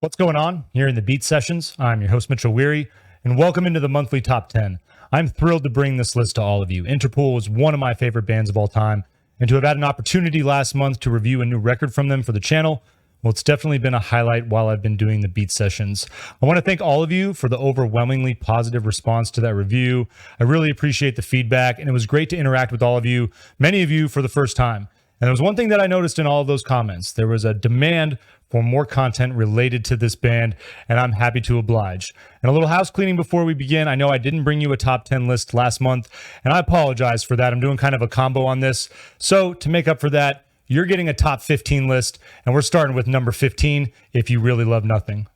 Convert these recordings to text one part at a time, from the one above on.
What's going on here in the Beat Sessions? I'm your host, Mitchell Weary, and welcome into the monthly top 10. I'm thrilled to bring this list to all of you. Interpol is one of my favorite bands of all time, and to have had an opportunity last month to review a new record from them for the channel, well, it's definitely been a highlight while I've been doing the Beat Sessions. I want to thank all of you for the overwhelmingly positive response to that review. I really appreciate the feedback, and it was great to interact with all of you, many of you for the first time. And there was one thing that I noticed in all of those comments. There was a demand for more content related to this band, and I'm happy to oblige. And a little house cleaning before we begin. I know I didn't bring you a top 10 list last month, and I apologize for that. I'm doing kind of a combo on this. So to make up for that, you're getting a top 15 list, and we're starting with number 15, If You Really Love Nothing.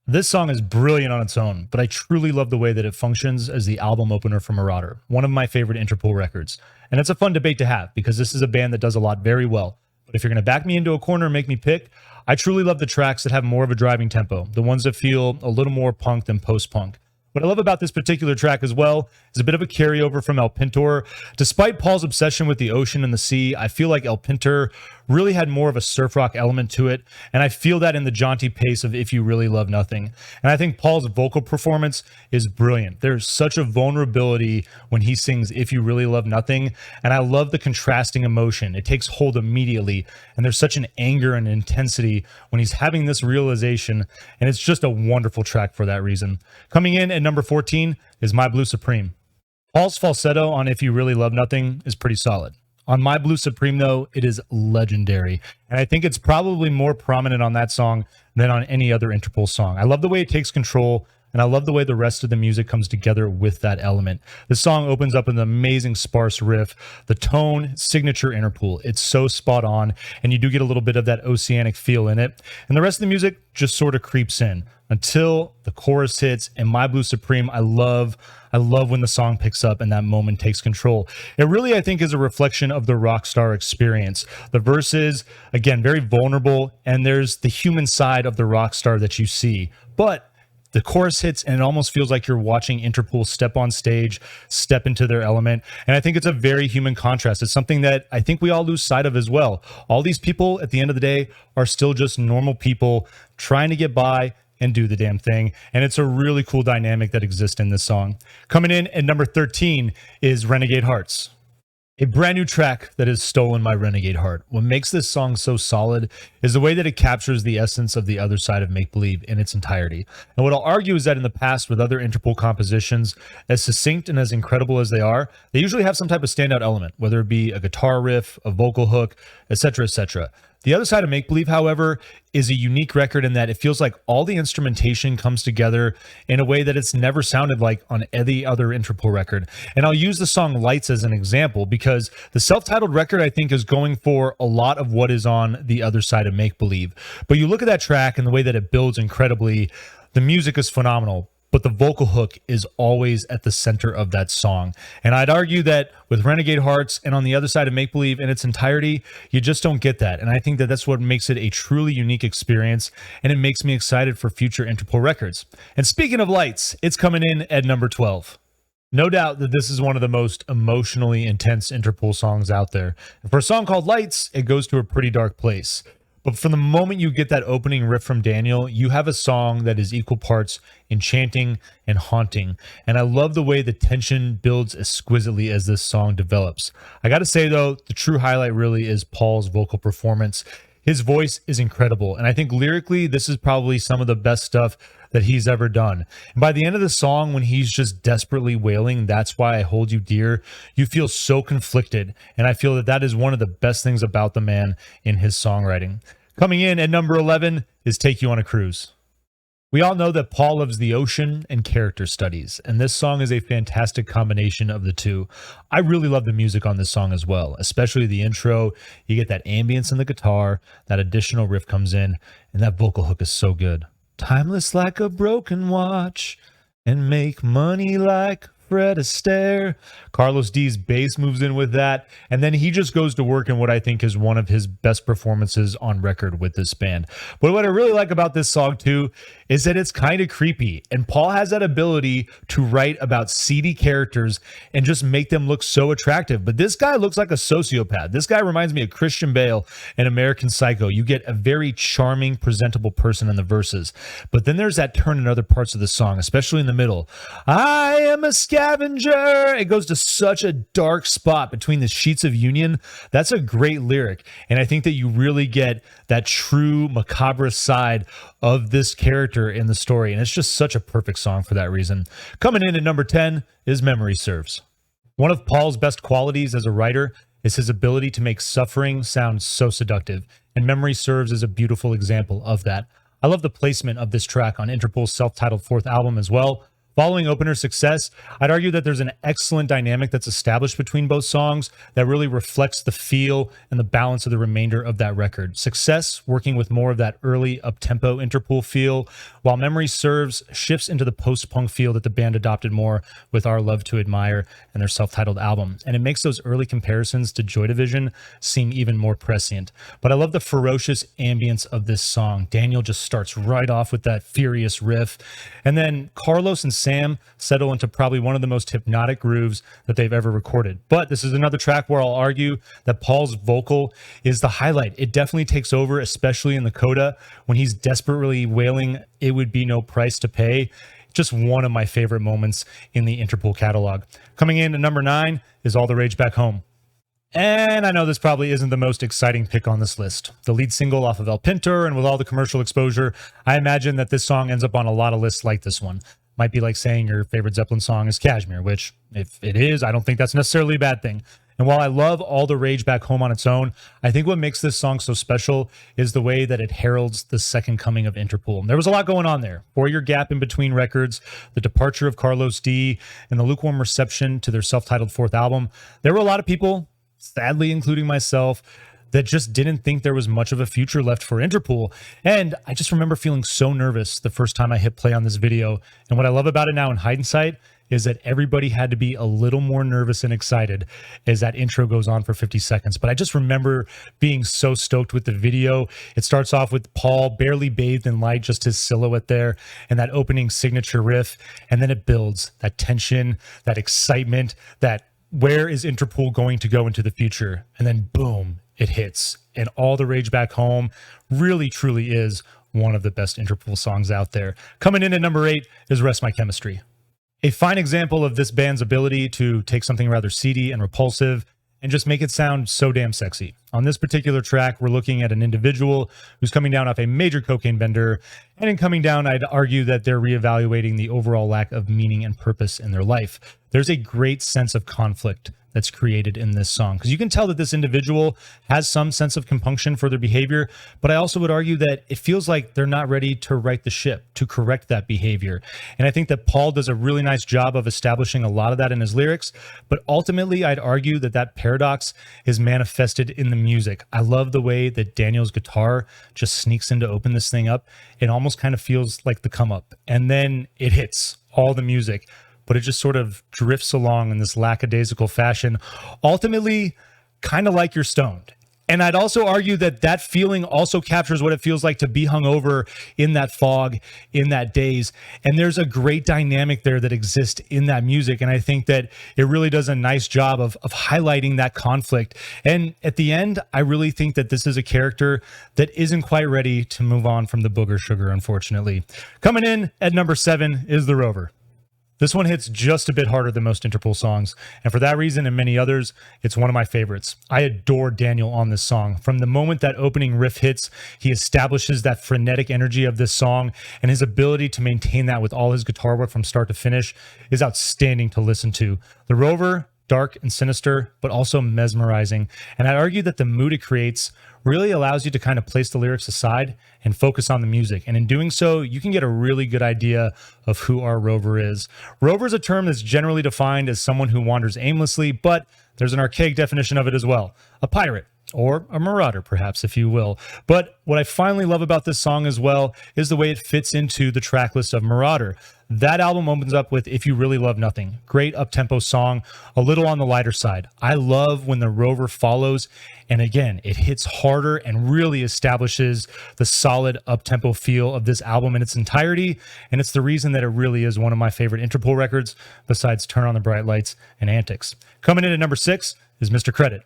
This song is brilliant on its own, but I truly love the way that it functions as the album opener for Marauder, one of my favorite Interpol records. And it's a fun debate to have, because this is a band that does a lot very well. But if you're going to back me into a corner and make me pick, I truly love the tracks that have more of a driving tempo, the ones that feel a little more punk than post-punk. What I love about this particular track as well is a bit of a carryover from El Pintor. Despite Paul's obsession with the ocean and the sea, I feel like El Pintor really had more of a surf rock element to it, and I feel that in the jaunty pace of If You Really Love Nothing. And I think Paul's vocal performance is brilliant. There's such a vulnerability when he sings If You Really Love Nothing, and I love the contrasting emotion. It takes hold immediately, and there's such an anger and intensity when he's having this realization, and it's just a wonderful track for that reason. Coming in at number 14 is My Blue Supreme. Paul's falsetto on If You Really Love Nothing is pretty solid. On My Blue Supreme, though, it is legendary. And I think it's probably more prominent on that song than on any other Interpol song. I love the way it takes control, and I love the way the rest of the music comes together with that element. This song opens up with an amazing sparse riff. The tone, signature Interpol. It's so spot on, and you do get a little bit of that oceanic feel in it. And the rest of the music just sort of creeps in until the chorus hits, and My Blue Supreme, I love when the song picks up and that moment takes control. It really, I think, is a reflection of the rock star experience. The verses, again, very vulnerable, and there's the human side of the rock star that you see. But the chorus hits, and it almost feels like you're watching Interpol step on stage, step into their element. And I think it's a very human contrast. It's something that I think we all lose sight of as well. All these people, at the end of the day, are still just normal people trying to get by and do the damn thing. And it's a really cool dynamic that exists in this song. Coming in at number 13 is Renegade Hearts. A brand new track that has stolen my Renegade heart. What makes this song so solid is the way that it captures the essence of the other side of make-believe in its entirety. And what I'll argue is that in the past with other Interpol compositions, as succinct and as incredible as they are, they usually have some type of standout element, whether it be a guitar riff, a vocal hook, etc., etc. The Other Side of Make Believe, however, is a unique record in that it feels like all the instrumentation comes together in a way that it's never sounded like on any other Interpol record. And I'll use the song Lights as an example because the self-titled record, I think, is going for a lot of what is on The Other Side of Make Believe. But you look at that track and the way that it builds incredibly, the music is phenomenal. But the vocal hook is always at the center of that song. And I'd argue that with Renegade Hearts and on The Other Side of Make Believe in its entirety, you just don't get that. And I think that that's what makes it a truly unique experience, and it makes me excited for future Interpol records. And speaking of Lights, it's coming in at number 12. No doubt that this is one of the most emotionally intense Interpol songs out there. And for a song called Lights, it goes to a pretty dark place. But from the moment you get that opening riff from Daniel, you have a song that is equal parts enchanting and haunting. And I love the way the tension builds exquisitely as this song develops. I got to say, though, the true highlight really is Paul's vocal performance. His voice is incredible. And I think lyrically, this is probably some of the best stuff that he's ever done. And by the end of the song, when he's just desperately wailing, "That's Why I Hold You Dear," you feel so conflicted. And I feel that that is one of the best things about the man in his songwriting. Coming in at number 11 is Take You on a Cruise. We all know that Paul loves the ocean and character studies, and this song is a fantastic combination of the two. I really love the music on this song as well, especially the intro. You get that ambience in the guitar, that additional riff comes in, and that vocal hook is so good. Timeless like a broken watch, and make money like Fred Astaire. Carlos D's bass moves in with that, and then he just goes to work in what I think is one of his best performances on record with this band. But what I really like about this song too is that it's kind of creepy, and Paul has that ability to write about seedy characters and just make them look so attractive. But this guy looks like a sociopath. This guy reminds me of Christian Bale in American Psycho. You get a very charming, presentable person in the verses, but then there's that turn in other parts of the song, especially in the middle. I am a scavenger. It goes to such a dark spot between the sheets of union. That's a great lyric, and I think that you really get that true macabre side of this character in the story, and it's just such a perfect song for that reason. Coming in at number 10 is Memory Serves. One of Paul's best qualities as a writer is his ability to make suffering sound so seductive, and Memory Serves is a beautiful example of that. I love the placement of this track on Interpol's self-titled fourth album as well. Following Opener's success, I'd argue that there's an excellent dynamic that's established between both songs that really reflects the feel and the balance of the remainder of that record. Success working with more of that early up-tempo Interpol feel, while Memory Serves shifts into the post-punk feel that the band adopted more with Our Love to Admire and their self-titled album. And it makes those early comparisons to Joy Division seem even more prescient. But I love the ferocious ambience of this song. Daniel just starts right off with that furious riff, and then Carlos and Sam settle into probably one of the most hypnotic grooves that they've ever recorded. But this is another track where I'll argue that Paul's vocal is the highlight. It definitely takes over, especially in the coda when he's desperately wailing, "It would be no price to pay." Just one of my favorite moments in the Interpol catalog. Coming in at number 9 is All the Rage Back Home. And I know this probably isn't the most exciting pick on this list. The lead single off of El Pintor, and with all the commercial exposure, I imagine that this song ends up on a lot of lists like this one. Might be like saying your favorite Zeppelin song is Kashmir, which, if it is, I don't think that's necessarily a bad thing. And while I love All the Rage Back Home on its own, I think what makes this song so special is the way that it heralds the second coming of Interpol. There was a lot going on there. 4-year gap in between records, the departure of Carlos D, and the lukewarm reception to their self-titled fourth album. There were a lot of people, sadly including myself, that just didn't think there was much of a future left for Interpol. And I just remember feeling so nervous the first time I hit play on this video. And what I love about it now in hindsight is that everybody had to be a little more nervous and excited as that intro goes on for 50 seconds. But I just remember being so stoked with the video. It starts off with Paul barely bathed in light, just his silhouette there, and that opening signature riff. And then it builds that tension, that excitement, that where is Interpol going to go into the future? And then boom, it hits. And All the Rage Back Home really, truly is one of the best Interpol songs out there. Coming in at number 8 is Rest My Chemistry. A fine example of this band's ability to take something rather seedy and repulsive and just make it sound so damn sexy. On this particular track, we're looking at an individual who's coming down off a major cocaine bender, and in coming down, I'd argue that they're reevaluating the overall lack of meaning and purpose in their life. There's a great sense of conflict that's created in this song, because you can tell that this individual has some sense of compunction for their behavior, but I also would argue that it feels like they're not ready to right the ship, to correct that behavior. And I think that Paul does a really nice job of establishing a lot of that in his lyrics, but ultimately I'd argue that that paradox is manifested in the music. I love the way that Daniel's guitar just sneaks in to open this thing up. It almost kind of feels like the come up, and then it hits all the music, but it just sort of drifts along in this lackadaisical fashion, ultimately kind of like you're stoned. And I'd also argue that that feeling also captures what it feels like to be hungover in that fog, in that daze. And there's a great dynamic there that exists in that music. And I think that it really does a nice job of highlighting that conflict. And at the end, I really think that this is a character that isn't quite ready to move on from the booger sugar, unfortunately. Coming in at number 7 is the Rover. This one hits just a bit harder than most Interpol songs, and for that reason and many others, it's one of my favorites. I adore Daniel on this song. From the moment that opening riff hits, he establishes that frenetic energy of this song, and his ability to maintain that with all his guitar work from start to finish is outstanding to listen to. The Rover, dark and sinister, but also mesmerizing, and I'd argue that the mood it creates really allows you to kind of place the lyrics aside and focus on the music. And in doing so, you can get a really good idea of who our Rover is. Rover is a term that's generally defined as someone who wanders aimlessly, but there's an archaic definition of it as well. A pirate. or a marauder, perhaps, if you will. But what I finally love about this song as well is the way it fits into the track list of Marauder. That album opens up with If You Really Love Nothing. Great up-tempo song, a little on the lighter side. I love when the Rover follows, and again, it hits harder and really establishes the solid up-tempo feel of this album in its entirety, and it's the reason that it really is one of my favorite Interpol records, besides Turn on the Bright Lights and Antics. Coming in at number 6 is Mr. Credit.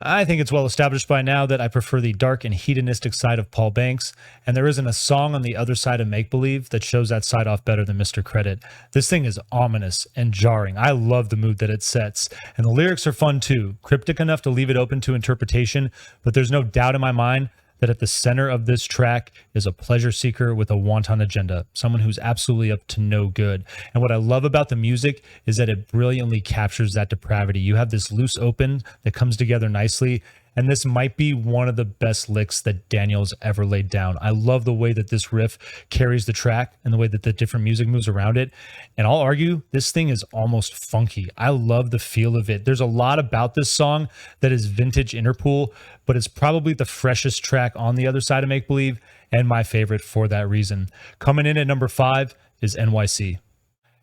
I think it's well established by now that I prefer the dark and hedonistic side of Paul Banks, and there isn't a song on the other side of Make Believe that shows that side off better than Mr. Credit. This thing is ominous and jarring. I love the mood that it sets, and the lyrics are fun too, cryptic enough to leave it open to interpretation, but there's no doubt in my mind that at the center of this track is a pleasure seeker with a wanton agenda, someone who's absolutely up to no good. And what I love about the music is that it brilliantly captures that depravity. You have this loose open that comes together nicely, and this might be one of the best licks that Daniel's ever laid down. I love the way that this riff carries the track and the way that the different music moves around it. And I'll argue this thing is almost funky. I love the feel of it. There's a lot about this song that is vintage Interpol, but it's probably the freshest track on the other side of Make Believe and my favorite for that reason. Coming in at number 5 is NYC.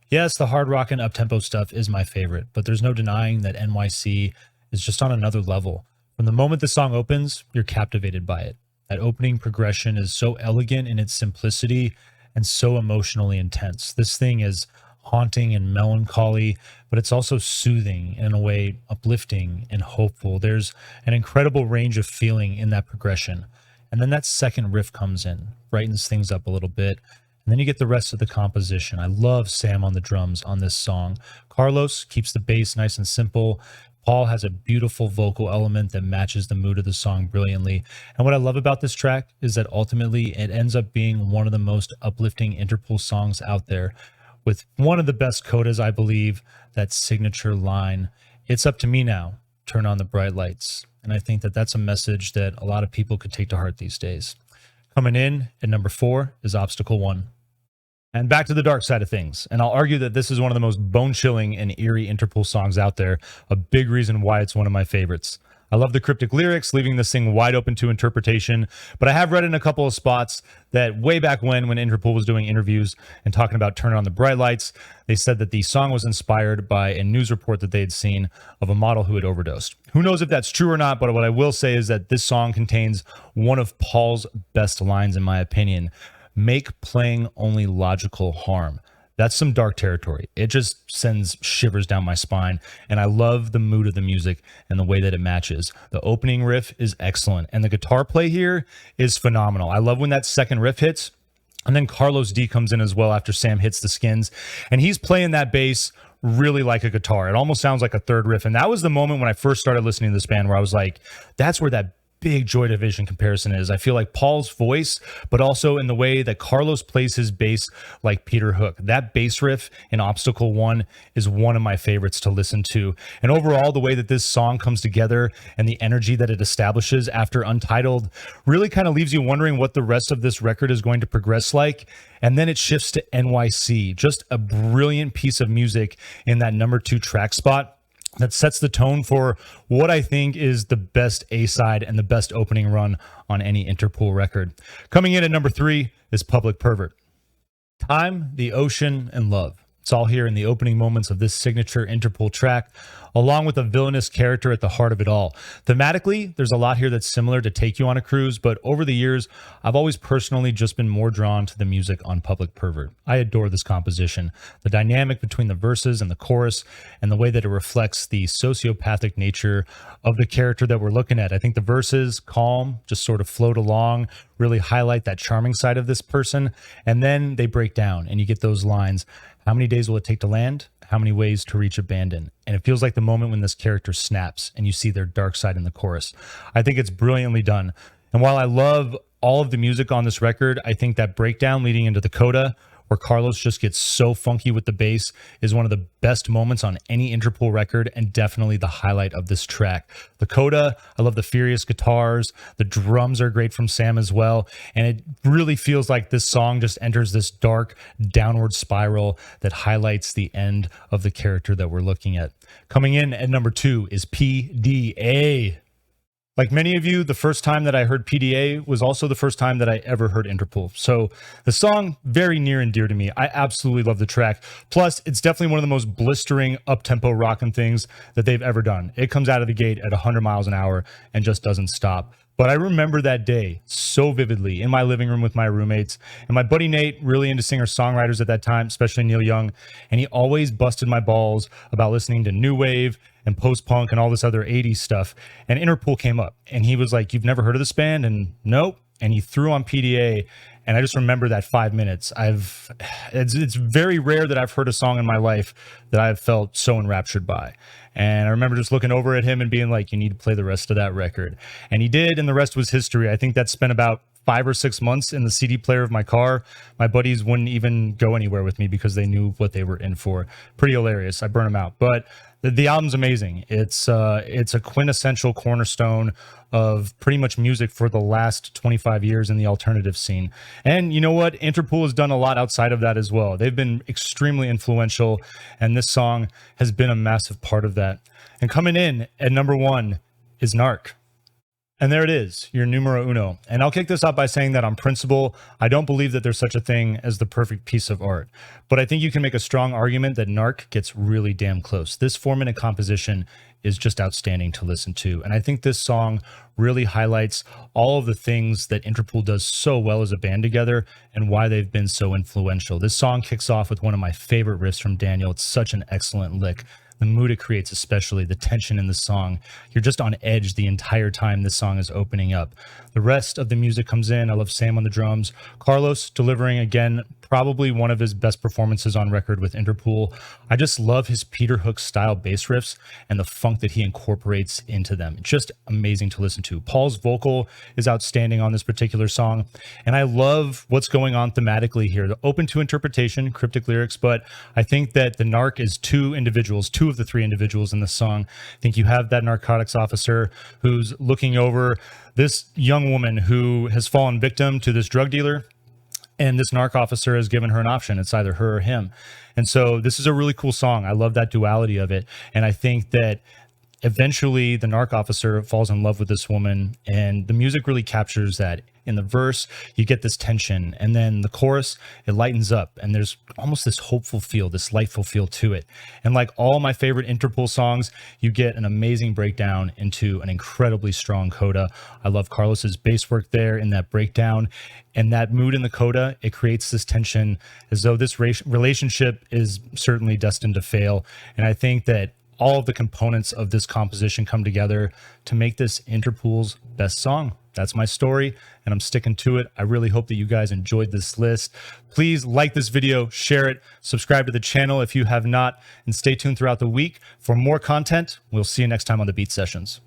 Yes, the hard rock and up-tempo stuff is my favorite, but there's no denying that NYC is just on another level. From the moment the song opens, you're captivated by it. That opening progression is so elegant in its simplicity and so emotionally intense. This thing is haunting and melancholy, but it's also soothing, in a way uplifting and hopeful. There's an incredible range of feeling in that progression. And then that second riff comes in, brightens things up a little bit, and then you get the rest of the composition. I love Sam on the drums on this song. Carlos keeps the bass nice and simple. Paul has a beautiful vocal element that matches the mood of the song brilliantly. And what I love about this track is that ultimately it ends up being one of the most uplifting Interpol songs out there, with one of the best codas, I believe, that signature line, "It's up to me now, turn on the bright lights." And I think that that's a message that a lot of people could take to heart these days. Coming in at number 4 is Obstacle 1. And back to the dark side of things. And I'll argue that this is one of the most bone-chilling and eerie Interpol songs out there, a big reason why it's one of my favorites. I love the cryptic lyrics, leaving this thing wide open to interpretation, but I have read in a couple of spots that way back when Interpol was doing interviews and talking about Turn On the Bright Lights, they said that the song was inspired by a news report that they had seen of a model who had overdosed. Who knows if that's true or not, but what I will say is that this song contains one of Paul's best lines, in my opinion: "Make playing only logical harm." That's some dark territory. It just sends shivers down my spine, and I love the mood of the music and the way that it matches. The opening riff is excellent, and the guitar play here is phenomenal. I love when that second riff hits, and then Carlos D comes in as well after Sam hits the skins, and he's playing that bass really like a guitar. It almost sounds like a third riff, and that was the moment when I first started listening to this band where I was like, that's where that big Joy Division comparison is. I feel like Paul's voice, but also in the way that Carlos plays his bass like Peter Hook. That bass riff in Obstacle 1 is one of my favorites to listen to. And overall, the way that this song comes together and the energy that it establishes after Untitled really kind of leaves you wondering what the rest of this record is going to progress like. And then it shifts to NYC, just a brilliant piece of music in that number 2 track spot that sets the tone for what I think is the best A-side and the best opening run on any Interpol record. Coming in at number 3 is Public Pervert. Time, the ocean, and love. It's all here in the opening moments of this signature Interpol track, along with a villainous character at the heart of it all. Thematically, there's a lot here that's similar to Take You on a Cruise, but over the years, I've always personally just been more drawn to the music on Public Pervert. I adore this composition, the dynamic between the verses and the chorus, and the way that it reflects the sociopathic nature of the character that we're looking at. I think the verses, calm, just sort of float along, really highlight that charming side of this person, and then they break down, and you get those lines. How many days will it take to land? How many ways to reach abandon? And it feels like the moment when this character snaps and you see their dark side in the chorus. I think it's brilliantly done. And while I love all of the music on this record, I think that breakdown leading into the coda, where Carlos just gets so funky with the bass, is one of the best moments on any Interpol record and definitely the highlight of this track. The coda, I love the furious guitars. The drums are great from Sam as well. And it really feels like this song just enters this dark downward spiral that highlights the end of the character that we're looking at. Coming in at number 2 is PDA. Like many of you, the first time that I heard PDA was also the first time that I ever heard Interpol. So the song, very near and dear to me. I absolutely love the track. Plus, it's definitely one of the most blistering up-tempo rockin' things that they've ever done. It comes out of the gate at 100 miles an hour and just doesn't stop. But I remember that day so vividly in my living room with my roommates. And my buddy Nate, really into singer-songwriters at that time, especially Neil Young. And he always busted my balls about listening to new wave and post-punk and all this other 80s stuff. And Interpol came up. And he was like, "You've never heard of this band?" And nope. And he threw on PDA. And I just remember that 5 minutes. It's very rare that I've heard a song in my life that I've felt so enraptured by. And I remember just looking over at him and being like, "You need to play the rest of that record." And he did, and the rest was history. I think that spent about 5 or 6 months in the CD player of my car. My buddies wouldn't even go anywhere with me because they knew what they were in for. Pretty hilarious. I burn them out. But the album's amazing. It's a quintessential cornerstone of pretty much music for the last 25 years in the alternative scene. And you know what? Interpol has done a lot outside of that as well. They've been extremely influential, and this song has been a massive part of that. And coming in at number 1 is Narc. And there it is, your numero uno. And I'll kick this off by saying that on principle, I don't believe that there's such a thing as the perfect piece of art. But I think you can make a strong argument that Narc gets really damn close. This 4-minute composition is just outstanding to listen to. And I think this song really highlights all of the things that Interpol does so well as a band together and why they've been so influential. This song kicks off with one of my favorite riffs from Daniel. It's such an excellent lick. The mood it creates, especially the tension in the song. You're just on edge the entire time this song is opening up. The rest of the music comes in. I love Sam on the drums. Carlos delivering, again, probably one of his best performances on record with Interpol. I just love his Peter Hook style bass riffs and the funk that he incorporates into them. It's just amazing to listen to. Paul's vocal is outstanding on this particular song. And I love what's going on thematically here. The open to interpretation, cryptic lyrics, but I think that the Narc is two of the 3 individuals in the song. I think you have that narcotics officer who's looking over this young woman who has fallen victim to this drug dealer. And this narc officer has given her an option. It's either her or him. And so this is a really cool song. I love that duality of it. And I think that eventually the narc officer falls in love with this woman, and the music really captures that. In the verse, you get this tension, and then the chorus, it lightens up, and there's almost this hopeful feel, this lightful feel to it. And like all my favorite Interpol songs, you get an amazing breakdown into an incredibly strong coda. I love Carlos's bass work there in that breakdown, and that mood in the coda, it creates this tension as though this relationship is certainly destined to fail. And I think that all of the components of this composition come together to make this Interpol's best song. That's my story, and I'm sticking to it. I really hope that you guys enjoyed this list. Please like this video, share it, subscribe to the channel if you have not, and stay tuned throughout the week for more content. We'll see you next time on the Beat Sessions.